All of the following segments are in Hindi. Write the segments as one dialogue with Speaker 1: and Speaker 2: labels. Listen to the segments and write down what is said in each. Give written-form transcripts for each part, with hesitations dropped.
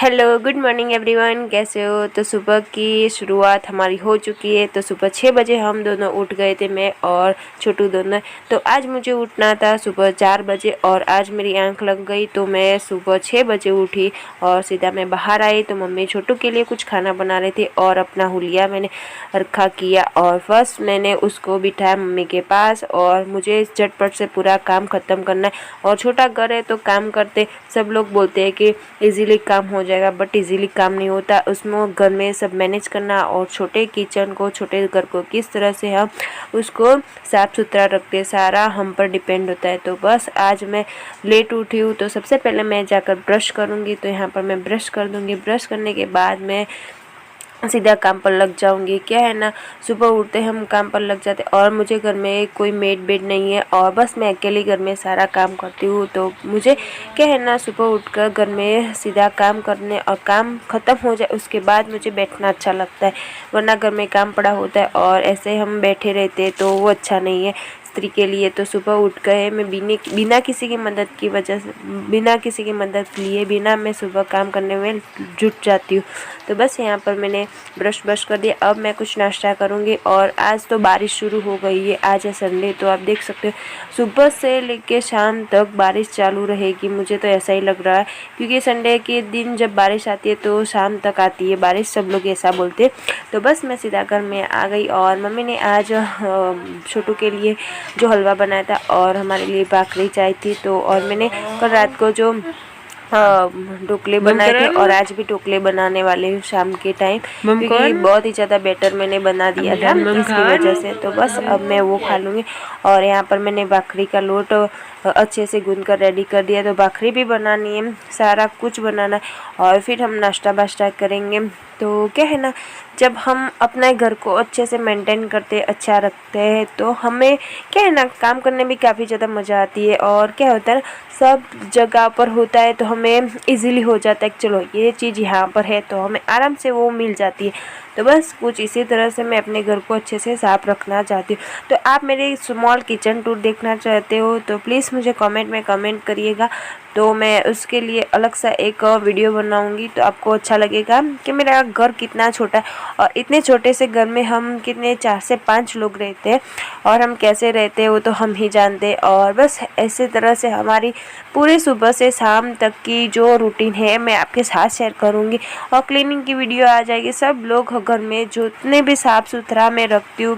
Speaker 1: Hello, good morning everyone. कैसे हो? तो सुबह की शुरुआत हमारी हो चुकी है। तो सुबह 6 बजे हम दोनों उठ गए थे, मैं और छोटू दोनों। तो आज मुझे उठना था सुबह 4 बजे और आज मेरी आंख लग गई तो मैं सुबह 6 बजे उठी और सीधा मैं बाहर आई। तो मम्मी छोटू के लिए कुछ खाना बना रही थी और अपना हुलिया मैंने रखा किया और फर्स्ट मैंने उसको बिठाया मम्मी के पास और मुझे झटपट से पूरा काम ख़त्म करना है। और छोटा घर है तो काम करते सब लोग बोलते हैं कि इजीली काम हो जाएगा, बट इजीली काम नहीं होता। उसमें घर में सब मैनेज करना और छोटे किचन को, छोटे घर को किस तरह से हम उसको साफ़ सुथरा रखते, सारा हम पर डिपेंड होता है। तो बस आज मैं लेट उठी हूँ तो सबसे पहले मैं जाकर ब्रश करूँगी। तो यहाँ पर मैं ब्रश कर दूँगी। ब्रश करने के बाद मैं सीधा काम पर लग जाऊंगी। क्या है ना, सुबह उठते हम काम पर लग जाते और मुझे घर में कोई मेड बेड नहीं है और बस मैं अकेली घर में सारा काम करती हूँ। तो मुझे क्या है ना, सुबह उठकर घर में सीधा काम करने और काम ख़त्म हो जाए उसके बाद मुझे बैठना अच्छा लगता है, वरना घर में काम पड़ा होता है और ऐसे हम बैठे रहते तो वो अच्छा नहीं है स्त्री के लिए। तो सुबह उठ गए मैं बिना किसी की मदद की वजह से, बिना किसी की मदद लिए बिना मैं सुबह काम करने में जुट जाती हूँ। तो बस यहाँ पर मैंने ब्रश कर दिया। अब मैं कुछ नाश्ता करूँगी और आज तो बारिश शुरू हो गई है। आज है संडे तो आप देख सकते हो सुबह से लेके शाम तक बारिश चालू रहेगी। मुझे तो ऐसा ही लग रहा है क्योंकि संडे के दिन जब बारिश आती है तो शाम तक आती है बारिश, सब लोग ऐसा बोलते हैं। तो बस मैं सीधा घर में आ गई और मम्मी ने आज छोटू के लिए जो हलवा बनाया था और हमारे लिए भाकरी चाहिए थी। तो और मैंने कल रात को जो ढोकले बनाए थे और आज भी ढोकले बनाने वाले हूँ शाम के टाइम, क्योंकि बहुत ही ज़्यादा बेटर मैंने बना दिया था इसकी वजह से। तो बस अब मैं वो खा लूँगी। और यहाँ पर मैंने भाकरी का लोट अच्छे से गूंद कर रेडी कर दिया। तो भाकरी भी बनानी है, सारा कुछ बनाना है और फिर हम नाश्ता वाश्ता करेंगे। तो क्या है ना, जब हम अपने घर को अच्छे से मेंटेन करते, अच्छा रखते हैं तो हमें क्या है ना, काम करने में काफ़ी ज़्यादा मज़ा आती है। और क्या होता है ना, सब जगह पर होता है तो हमें इजीली हो जाता है कि चलो ये चीज़ यहाँ पर है तो हमें आराम से वो मिल जाती है। तो बस कुछ इसी तरह से मैं अपने घर को अच्छे से साफ़ रखना चाहती हूँ। तो आप मेरे स्मॉल किचन टूर देखना चाहते हो तो प्लीज़ मुझे कमेंट में कमेंट करिएगा, तो मैं उसके लिए अलग सा एक वीडियो बनाऊंगी। तो आपको अच्छा लगेगा कि मेरा घर कितना छोटा है और इतने छोटे से घर में हम कितने 4 से 5 लोग रहते हैं और हम कैसे रहते हैं वो तो हम ही जानते हैं। और बस ऐसे तरह से हमारी पूरी सुबह से शाम तक की जो रूटीन है मैं आपके साथ शेयर करूंगी और क्लीनिंग की वीडियो आ जाएगी। सब लोग घर में जितने भी साफ़ सुथरा मैं रखती हूँ,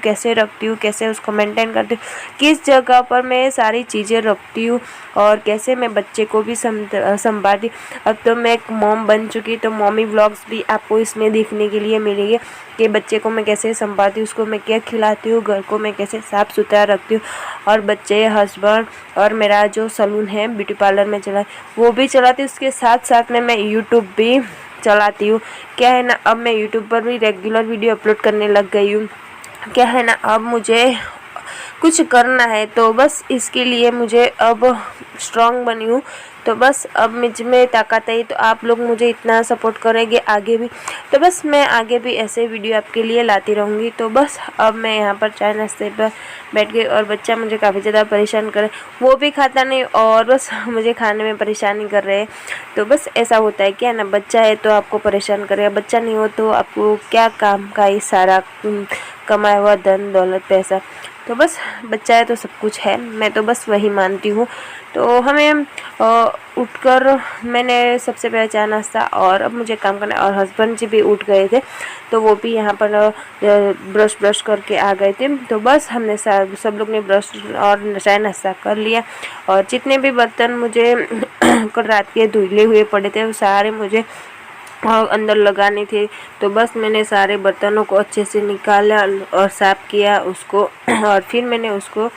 Speaker 1: कैसे उसको मेंटेन करती हूँ, किस जगह पर मैं सारी चीज़ें रखती हूँ और कैसे मैं बच्चे को भी संभालती। अब तो मैं एक मॉम बन चुकी, तो मॉमी व्लॉग्स भी आपको इसमें देखने के लिए मिलेंगे कि बच्चे को मैं कैसे संभालती हूँ, उसको मैं क्या खिलाती हूँ, घर को मैं कैसे साफ़ सुथरा रखती हूँ। और बच्चे, हस्बैंड और मेरा जो सलून है ब्यूटी पार्लर में चला वो भी चलाती हूँ। उसके साथ साथ में मैं यूट्यूब भी चलाती हूँ। क्या है ना, अब मैं यूट्यूब पर भी रेगुलर वीडियो अपलोड करने लग गई हूँ। क्या है ना, अब मुझे कुछ करना है तो बस इसके लिए मुझे अब स्ट्रांग बनी हूँ। तो बस अब मुझ में ताकत है, तो आप लोग मुझे इतना सपोर्ट करेंगे आगे भी, तो बस मैं आगे भी ऐसे वीडियो आपके लिए लाती रहूँगी। तो बस अब मैं यहाँ पर चाय नाश्ते पर बैठ गई और बच्चा मुझे काफ़ी ज़्यादा परेशान करे, वो भी खाता नहीं और बस मुझे खाने में परेशानी कर रहे हैं। तो बस ऐसा होता है, क्या है ना, बच्चा है तो आपको परेशान करेगा, बच्चा नहीं हो तो आपको क्या काम का ही सारा कमाया हुआ धन दौलत पैसा। तो बस बच्चा है तो सब कुछ है, मैं तो बस वही मानती हूँ। तो हमें उठकर मैंने सबसे पहले चाय नाश्ता और अब मुझे काम करना है। और हस्बैंड जी भी उठ गए थे तो वो भी यहाँ पर ब्रश करके आ गए थे। तो बस हमने सब लोग ने ब्रश और चाय नाश्ता कर लिया और जितने भी बर्तन मुझे कल रात के धुले हुए पड़े थे वो सारे मुझे अंदर लगाने थे। तो बस मैंने सारे बर्तनों को अच्छे से निकाला और साफ़ किया उसको और फिर मैंने उसको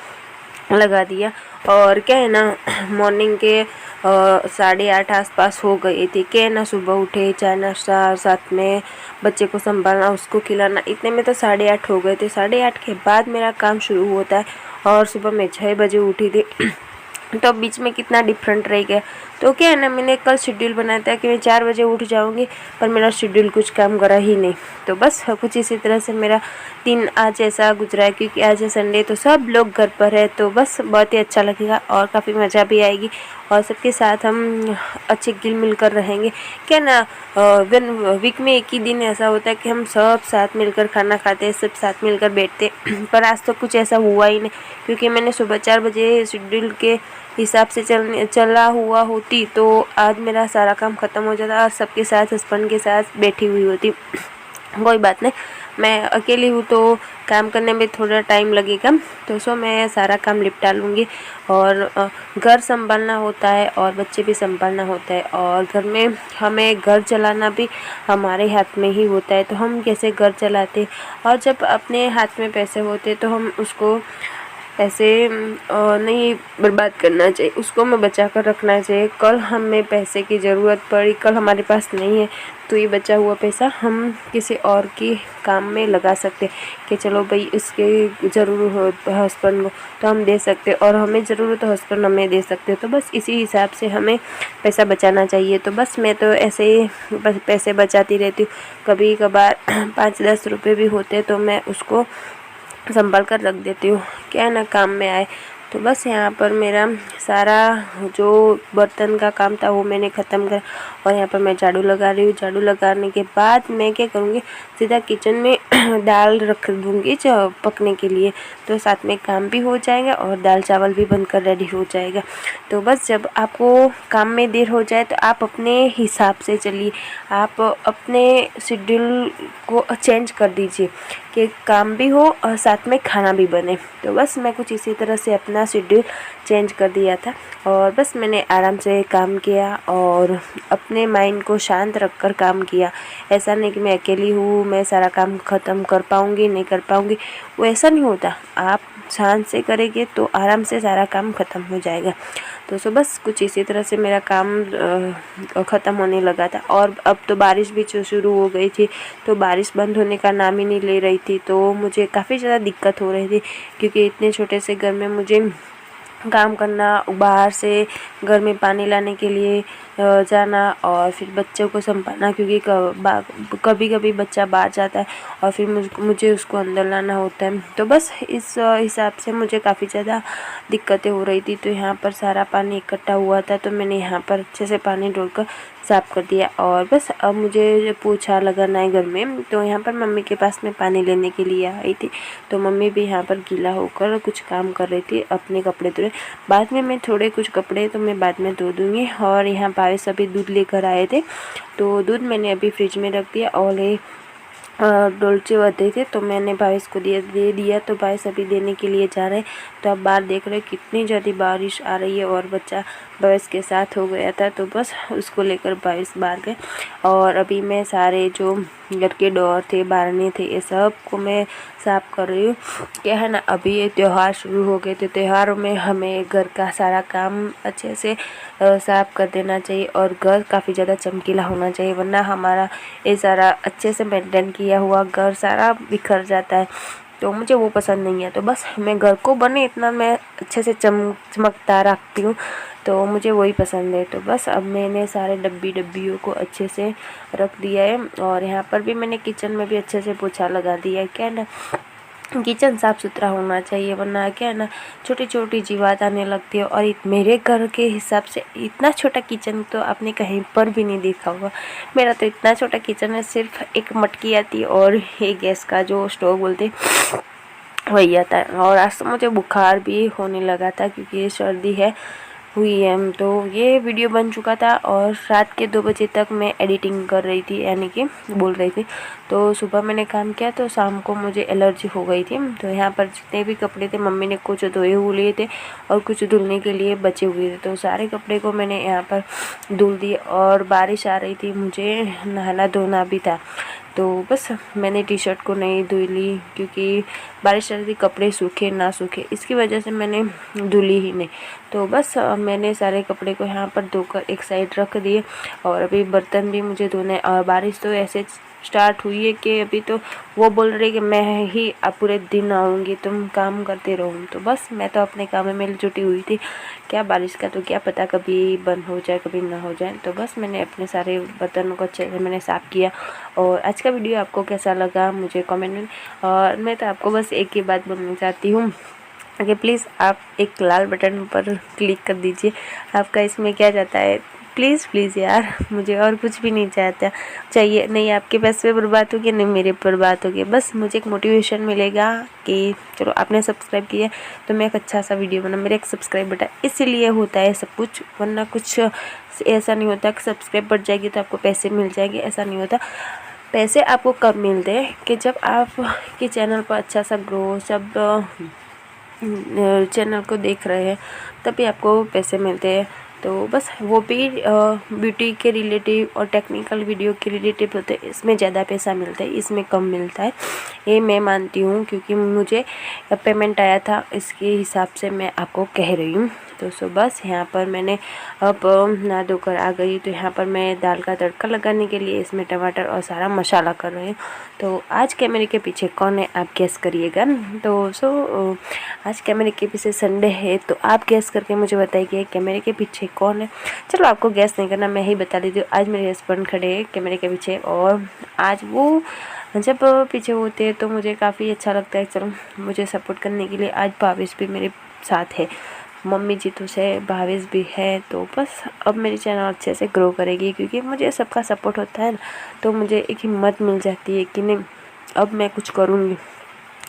Speaker 1: लगा दिया। और क्या है ना, मॉर्निंग के 8:30 आसपास हो गई थी। क्या है ना, सुबह उठे, चाय नाश्ता, साथ में बच्चे को संभालना, उसको खिलाना, इतने में तो 8:30 हो गए थे। 8:30 के बाद मेरा काम शुरू होता है और सुबह मैं 6 बजे उठी थी तो बीच में कितना डिफरेंट रह गया। तो क्या है ना, मैंने कल शेड्यूल बनाया था कि मैं 4 बजे उठ जाऊंगी, पर मेरा शेड्यूल कुछ काम करा ही नहीं। तो बस कुछ इसी तरह से मेरा दिन आज ऐसा गुजरा है, क्योंकि आज है संडे तो सब लोग घर पर है। तो बस बहुत ही अच्छा लगेगा और काफ़ी मज़ा भी आएगी और सबके साथ हम अच्छे गिल मिल कर रहेंगे। क्या ना, वीक में एक ही दिन ऐसा होता है कि हम सब साथ मिलकर खाना खाते हैं, सब साथ मिलकर बैठते हैं। पर आज तो कुछ ऐसा हुआ ही नहीं, क्योंकि मैंने सुबह 4 बजे शेड्यूल के हिसाब से चला हुआ होती तो आज मेरा सारा काम ख़त्म हो जाता और सबके साथ हस्बैंड के साथ बैठी हुई होती। कोई बात नहीं, मैं अकेली हूँ तो काम करने में थोड़ा टाइम लगेगा, तो सो मैं सारा काम निपटा लूँगी। और घर संभालना होता है और बच्चे भी संभालना होता है, और घर में हमें घर चलाना भी हमारे हाथ में ही होता है। तो हम कैसे घर चलाते, और जब अपने हाथ में पैसे होते तो हम उसको ऐसे नहीं बर्बाद करना चाहिए, उसको हमें बचा कर रखना चाहिए। कल हमें पैसे की ज़रूरत पड़ी, कल हमारे पास नहीं है, तो ये बचा हुआ पैसा हम किसी और की काम में लगा सकते कि चलो भाई इसके ज़रूर हो हस्बैंड को तो हम दे सकते, और हमें ज़रूरत हो हस्बैंड हमें दे सकते। तो बस इसी हिसाब से हमें पैसा बचाना चाहिए। तो बस मैं तो ऐसे ही बस पैसे बचाती रहती हूँ। कभी कभार 5-10 रुपये भी होते तो मैं उसको संभाल कर रख देती हूँ, क्या है ना, काम में आए। तो बस यहाँ पर मेरा सारा जो बर्तन का काम था वो मैंने ख़त्म कर, और यहाँ पर मैं झाड़ू लगा रही हूँ। झाड़ू लगाने के बाद मैं क्या करूँगी, सीधा किचन में दाल रख दूँगी पकने के लिए, तो साथ में काम भी हो जाएगा और दाल चावल भी बनकर रेडी हो जाएगा। तो बस जब आपको काम में देर हो जाए तो आप अपने हिसाब से चलिए, आप अपने शेड्यूल को चेंज कर दीजिए कि काम भी हो और साथ में खाना भी बने। तो बस मैं कुछ इसी तरह से अपना शेड्यूल चेंज कर दिया था, और बस मैंने आराम से काम किया और अपने माइंड को शांत रखकर काम किया। ऐसा नहीं कि मैं अकेली हूँ, मैं सारा काम ख़त्म कर पाऊँगी नहीं कर पाऊँगी, वो ऐसा नहीं होता। आप शांत से करेंगे तो आराम से सारा काम ख़त्म हो जाएगा। तो सो बस कुछ इसी तरह से मेरा काम ख़त्म होने लगा था। और अब तो बारिश भी शुरू हो गई थी, तो बारिश बंद होने का नाम ही नहीं ले रही थी, तो मुझे काफ़ी ज़्यादा दिक्कत हो रही थी, क्योंकि इतने छोटे से घर में मुझे काम करना, बाहर से घर में पानी लाने के लिए जाना, और फिर बच्चों को संभालना, क्योंकि कभी कभी बच्चा बाहर जाता है और फिर मुझे उसको अंदर लाना होता है। तो बस इस हिसाब से मुझे काफ़ी ज़्यादा दिक्कतें हो रही थी। तो यहाँ पर सारा पानी इकट्ठा हुआ था, तो मैंने यहाँ पर अच्छे से पानी डालकर साफ़ कर दिया। और बस अब मुझे पोछा लगाना है घर में, तो यहाँ पर मम्मी के पास में पानी लेने के लिए आई थी, तो मम्मी भी यहाँ पर गीला होकर कुछ काम कर रही थी, अपने कपड़े धो रहे। बाद में मैं थोड़े कुछ कपड़े तो मैं बाद में धो दूँगी। और यहाँ भावेश अभी दूध लेकर आए थे, तो दूध मैंने अभी फ्रिज में रख दिया, और ये डोलचे वाले थे तो मैंने भावेश को दे दिया। तो भावेश अभी देने के लिए जा रहे हैं। तो आप बाहर देख रहे हैं कितनी ज़्यादा बारिश आ रही है, और बच्चा भावेश के साथ हो गया था, तो बस उसको लेकर भावेश बाहर गए। और अभी मैं सारे जो घर के डोर थे, बारने थे, ये सब को मैं साफ़ कर रही हूँ। क्या है ना, अभी ये त्यौहार शुरू हो गए, तो त्योहारों में हमें घर का सारा काम अच्छे से साफ़ कर देना चाहिए, और घर काफ़ी ज़्यादा चमकीला होना चाहिए, वरना हमारा ये सारा अच्छे से मेंटेन किया हुआ घर सारा बिखर जाता है, तो मुझे वो पसंद नहीं है। तो बस मैं घर को बने इतना मैं अच्छे से चमकता रखती हूँ, तो मुझे वही पसंद है। तो बस अब मैंने सारे डब्बियों को अच्छे से रख दिया है, और यहाँ पर भी मैंने किचन में भी अच्छे से पोछा लगा दिया है। क्या है ना, किचन साफ़ सुथरा होना चाहिए, वरना क्या है ना, छोटी छोटी जीवात आने लगती है। और मेरे घर के हिसाब से इतना छोटा किचन तो आपने कहीं पर भी नहीं देखा होगा। मेरा तो इतना छोटा किचन है, सिर्फ एक मटकी आती है और ये गैस का जो स्टोव बोलते वही आता है। और आज तो मुझे बुखार भी होने लगा था, क्योंकि ये सर्दी हुई है। तो ये वीडियो बन चुका था, और रात के 2 बजे तक मैं एडिटिंग कर रही थी, यानी कि बोल रही थी। तो सुबह मैंने काम किया, तो शाम को मुझे एलर्जी हो गई थी। तो यहाँ पर जितने भी कपड़े थे, मम्मी ने कुछ धोए हुए थे और कुछ धुलने के लिए बचे हुए थे, तो सारे कपड़े को मैंने यहाँ पर धुल दिए। और बारिश आ रही थी, मुझे नहाना धोना भी था, तो बस मैंने टी शर्ट को नहीं धुली ली, क्योंकि बारिश आ रही थी, कपड़े सूखे ना सूखे, इसकी वजह से मैंने धुली ही नहीं। तो बस मैंने सारे कपड़े को यहाँ पर धोकर एक साइड रख दिए, और अभी बर्तन भी मुझे धोने। और बारिश तो ऐसे स्टार्ट हुई है कि अभी तो वो बोल रही कि मैं ही अब पूरे दिन आऊँगी, तुम काम करते रहो। तो बस मैं तो अपने काम में जुटी हुई थी, क्या बारिश का तो क्या पता, कभी बंद हो जाए कभी ना हो जाए। तो बस मैंने अपने सारे बर्तनों को अच्छे से मैंने साफ़ किया। और आज का वीडियो आपको कैसा लगा मुझे कमेंट में। और मैं तो आपको बस एक ही बात बोलना चाहती हूँ ओके, प्लीज़ आप एक लाल बटन पर क्लिक कर दीजिए। आपका इसमें क्या जाता है, प्लीज़ यार, मुझे और कुछ भी नहीं चाहिए, नहीं आपके पैसे बर्बाद हो गए, नहीं मेरे बर्बाद हो गए, बस मुझे एक मोटिवेशन मिलेगा कि चलो आपने सब्सक्राइब किया तो मैं एक अच्छा सा वीडियो बना। मेरा एक सब्सक्राइब बटन इसीलिए होता है सब कुछ, वरना कुछ ऐसा नहीं होता कि सब्सक्राइब बढ़ जाएगी तो आपको पैसे मिल जाएंगे, ऐसा नहीं होता। पैसे आपको कब मिलते हैं कि जब आप के चैनल पर अच्छा सा ग्रो, जब चैनल को देख रहे हैं तभी आपको पैसे मिलते हैं। तो बस वो भी ब्यूटी के रिलेटिव और टेक्निकल वीडियो के रिलेटिव होते हैं, इसमें ज़्यादा पैसा मिलता है, इसमें कम मिलता है, ये मैं मानती हूँ, क्योंकि मुझे पेमेंट आया था, इसके हिसाब से मैं आपको कह रही हूँ। तो सो बस यहाँ पर मैंने अब नहा धोकर आ गई, तो यहाँ पर मैं दाल का तड़का लगाने के लिए इसमें टमाटर और सारा मसाला कर रही हूँ। तो आज कैमरे के पीछे कौन है आप गेस करिएगा। तो आज कैमरे के पीछे संडे है, तो आप गेस करके मुझे बताइए कैमरे के पीछे कौन है। चलो आपको गेस नहीं करना, मैं ही बता देती हूँ। आज मेरे हस्बैंड खड़े हैं कैमरे के पीछे, और आज वो जब पीछे होते हैं तो मुझे काफ़ी अच्छा लगता है। चलो मुझे सपोर्ट करने के लिए आज भावेश भी मेरे साथ है, मम्मी जी तो से भावेश भी है। तो बस अब मेरी चैनल अच्छे से ग्रो करेगी, क्योंकि मुझे सबका सपोर्ट होता है ना, तो मुझे एक हिम्मत मिल जाती है कि नहीं अब मैं कुछ करूँगी।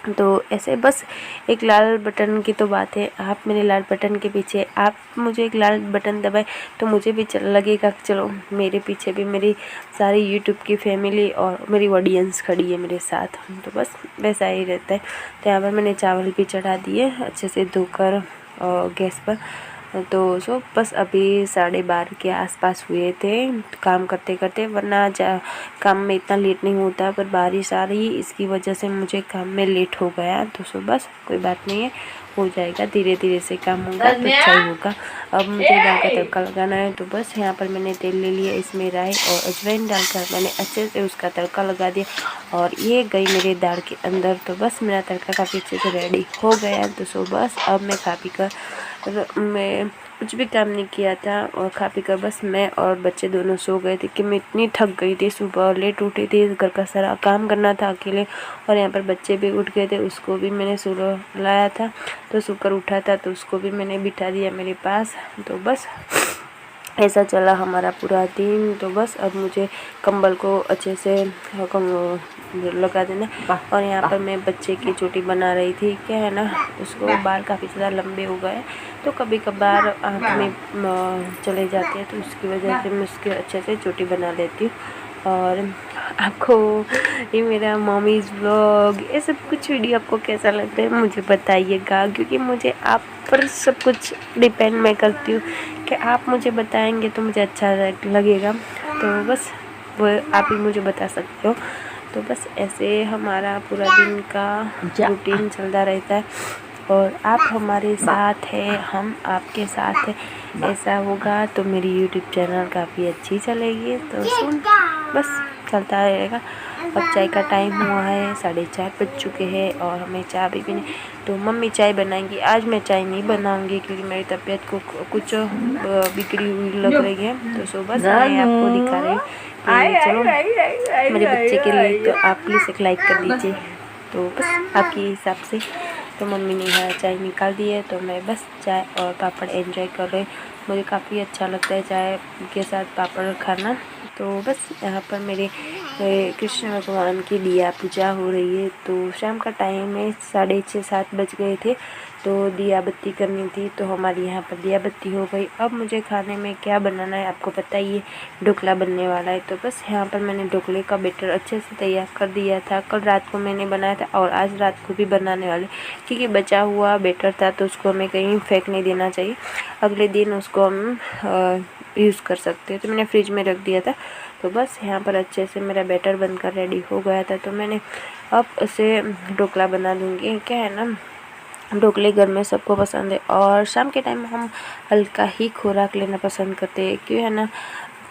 Speaker 1: तो ऐसे बस एक लाल बटन की तो बात है, आप मेरे लाल बटन के पीछे, आप मुझे एक लाल बटन दबाए तो मुझे भी लगेगा कि चलो मेरे पीछे भी मेरी सारी यूट्यूब की फैमिली और मेरी ऑडियंस खड़ी है मेरे साथ। तो बस वैसा ही रहता है। तो यहाँ पर मैंने चावल भी चढ़ा दिए अच्छे से धोकर गैस पर। तो सो बस अभी 12:30 के आसपास हुए थे काम करते करते, वरना काम में इतना लेट नहीं होता, पर बारिश आ रही इसकी वजह से मुझे काम में लेट हो गया। तो सो बस कोई बात नहीं है, हो जाएगा, धीरे धीरे से काम होगा तो अच्छा ही होगा। अब मुझे दाल का तड़का लगाना है, तो बस यहाँ पर मैंने तेल ले लिया, इसमें राई और अजवाइन डालकर मैंने अच्छे से उसका तड़का लगा दिया, और ये गई मेरी दाल के अंदर। तो बस मेरा तड़का काफ़ी अच्छे से रेडी हो गया। तो सो बस अब मैं खा पी कर, मैं कुछ भी काम नहीं किया था, और खा पी कर बस मैं और बच्चे दोनों सो गए थे कि मैं इतनी थक गई थी, सुबह लेट उठी थी, घर का सारा काम करना था अकेले, और यहाँ पर बच्चे भी उठ गए थे, उसको भी मैंने सुलाया था, तो सोकर उठा था तो उसको भी मैंने बिठा दिया मेरे पास। तो बस ऐसा चला हमारा पूरा दिन। तो बस अब मुझे कंबल को अच्छे से लगा देना। और यहाँ पर मैं बच्चे की चोटी बना रही थी, क्या है ना, उसको बाल काफ़ी ज़्यादा लंबे हो गए, तो कभी कभार आँख में चले जाते हैं, तो उसकी वजह से मैं उसके अच्छे से चोटी बना लेती हूँ। और आपको ये मेरा मम्मीज़ व्लॉग, ये सब कुछ वीडियो आपको कैसा लगता है मुझे बताइएगा, क्योंकि मुझे आप पर सब कुछ डिपेंड मैं करती हूँ कि आप मुझे बताएंगे तो मुझे अच्छा लगेगा। तो बस वो आप ही मुझे बता सकते हो। तो बस ऐसे हमारा पूरा दिन का रूटीन चलता रहता है, और आप हमारे साथ हैं, हम आपके साथ हैं, ऐसा होगा तो मेरी यूट्यूब चैनल काफ़ी अच्छी चलेगी। तो बस चलता रहेगा। अब चाय का टाइम हुआ है, 4:30 बज चुके हैं, और हमें चाय भी पीनी, तो मम्मी चाय बनाएंगी। आज मैं चाय नहीं बनाऊंगी क्योंकि मेरी तबीयत को कुछ बिगड़ी हुई लग रही है। तो सो बस मैं आपको दिखा रही हूँ कि चलो मेरे बच्चे के लिए तो आप प्लीज़ एक लाइक कर दीजिए। तो बस आपके हिसाब से तो मम्मी ने यहाँ चाय निकाल दी है, तो मैं बस चाय और पापड़ एंजॉय कर रही हूँ। मुझे काफ़ी अच्छा लगता है चाय के साथ पापड़ खाना। तो बस यहाँ पर मेरे कृष्ण भगवान की दिया पूजा हो रही है। तो शाम का टाइम है, 6:30-7 बज गए थे, तो दिया बत्ती करनी थी, तो हमारी यहाँ पर दिया बत्ती हो गई। अब मुझे खाने में क्या बनाना है आपको पता ही है, ढोकला बनने वाला है। तो बस यहाँ पर मैंने ढोकले का बैटर अच्छे से तैयार कर दिया था, कल रात को मैंने बनाया था और आज रात को भी बनाने वाले, क्योंकि बचा हुआ बैटर था तो उसको हमें कहीं फेंक नहीं देना चाहिए, अगले दिन उसको हम यूज़ कर सकते हैं। तो मैंने फ्रिज में रख दिया था। तो बस यहाँ पर अच्छे से मेरा बैटर बनकर रेडी हो गया था, तो मैंने अब उसे ढोकला बना लूँगी। क्या है ना, ढोकले घर में सबको पसंद है, और शाम के टाइम हम हल्का ही खुराक लेना पसंद करते हैं, क्यों है ना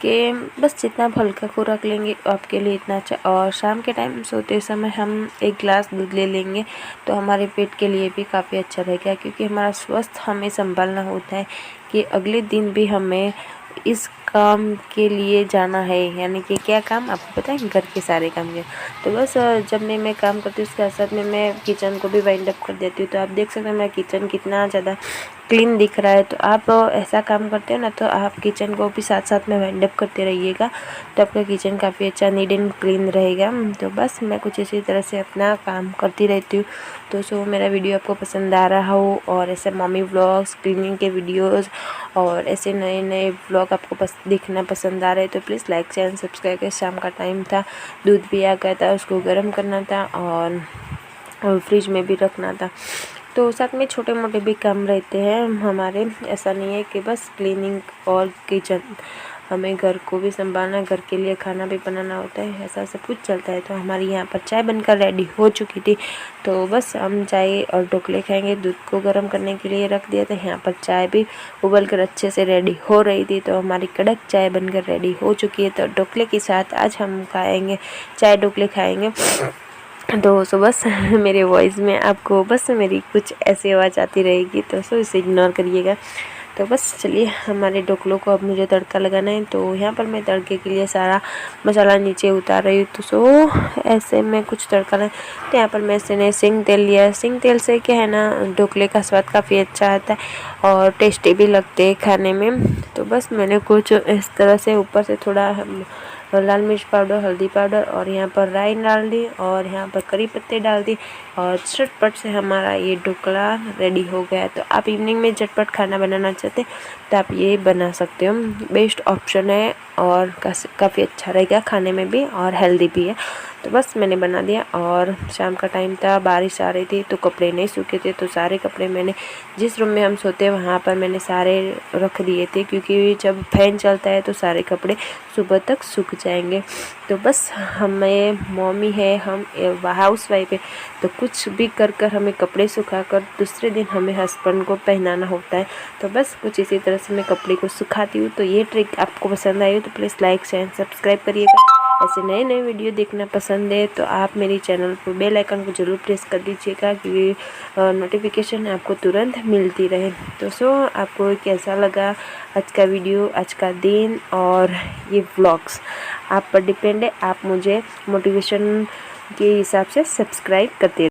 Speaker 1: कि बस जितना आप हल्का खुराक लेंगे आपके लिए इतना अच्छा। और शाम के टाइम सोते समय हम 1 गिलास दूध ले लेंगे तो हमारे पेट के लिए भी काफ़ी अच्छा रहेगा, क्योंकि हमारा स्वस्थ हमें संभालना होता है कि अगले दिन भी हमें इस काम के लिए जाना है, यानी कि क्या काम आपको पता है, घर के सारे काम के। तो बस जब मैं काम करती हूँ उसके साथ में मैं किचन को भी वाइंड अप कर देती हूँ। तो आप देख सकते हैं मेरा किचन कितना ज़्यादा क्लीन दिख रहा है। तो आप ऐसा काम करते हो ना, तो आप किचन को भी साथ साथ में वाइंड अप करते रहिएगा, तो आपका किचन काफ़ी अच्छा नीट एंड क्लीन रहेगा। तो बस मैं कुछ इसी तरह से अपना काम करती रहती हूँ। तो सो मेरा वीडियो आपको पसंद आ रहा हो और ऐसे मम्मी व्लॉग्स, क्लीनिंग के वीडियोस और ऐसे नए नए व्लॉग आपको देखना पसंद आ रहे हैं तो प्लीज़ लाइक शेयर सब्सक्राइब करें। शाम का टाइम था, दूध भी आ गया था, उसको गर्म करना था और फ्रिज में भी रखना था। तो साथ में छोटे मोटे भी काम रहते हैं हमारे। ऐसा नहीं है कि बस क्लीनिंग और किचन, हमें घर को भी संभालना, घर के लिए खाना भी बनाना होता है, ऐसा सब कुछ चलता है। तो हमारी यहाँ पर चाय बनकर रेडी हो चुकी थी, तो बस हम चाय और ढोकले खाएंगे। दूध को गर्म करने के लिए रख दिया था, यहाँ पर चाय भी उबल कर अच्छे से रेडी हो रही थी। तो हमारी कड़क चाय बनकर रेडी हो चुकी है। तो ढोकले के साथ आज हम खाएँगे, चाय ढोकले खाएँगे। तो बस मेरे वॉइस में आपको बस मेरी कुछ ऐसी आवाज़ आती रहेगी, तो इसे इग्नोर करिएगा। तो बस चलिए, हमारे ढोकलों को अब मुझे तड़का लगाना है। तो यहाँ पर मैं तड़के के लिए सारा मसाला नीचे उतार रही हूँ। तो ऐसे में कुछ तड़का लगा, तो यहाँ पर मैंने सिंग तेल लिया। सिंग तेल से क्या है ना, ढोकले का स्वाद काफ़ी अच्छा आता है और टेस्टी भी लगते हैं खाने में। तो बस मैंने कुछ इस तरह से ऊपर से थोड़ा लाल मिर्च पाउडर, हल्दी पाउडर और यहाँ पर राई डाल दी और यहाँ पर करी पत्ते डाल दी और झटपट से हमारा ये ढोकला रेडी हो गया। तो आप इवनिंग में झटपट खाना बनाना चाहते हैं तो आप ये बना सकते हो, बेस्ट ऑप्शन है और काफ़ी अच्छा रहेगा खाने में भी और हेल्दी भी है। तो बस मैंने बना दिया और शाम का टाइम था, बारिश आ रही थी तो कपड़े नहीं सूखे थे, तो सारे कपड़े मैंने जिस रूम में हम सोते हैं वहाँ पर मैंने सारे रख दिए थे, क्योंकि जब फैन चलता है तो सारे कपड़े सुबह तक सूख जाएंगे। तो बस हमें मम्मी है, हम हाउस वाइफ है, तो कुछ भी कर हमें कपड़े सुखाकर दूसरे दिन हमें हस्बैंड को पहनाना होता है। तो बस कुछ इसी तरह से मैं कपड़े को सुखाती हूँ। तो ये ट्रिक आपको पसंद आई हो तो प्लीज़ लाइक शेयर सब्सक्राइब करिएगा। ऐसे नए नए वीडियो देखना पसंद है तो आप मेरे चैनल पर बेल आइकन को ज़रूर प्रेस कर दीजिएगा, क्योंकि नोटिफिकेशन आपको तुरंत मिलती रहे। तो आपको कैसा लगा आज का वीडियो, आज का दिन और ये व्लॉग्स आप पर डिपेंड है। आप मुझे मोटिवेशन के हिसाब से सब्सक्राइब करते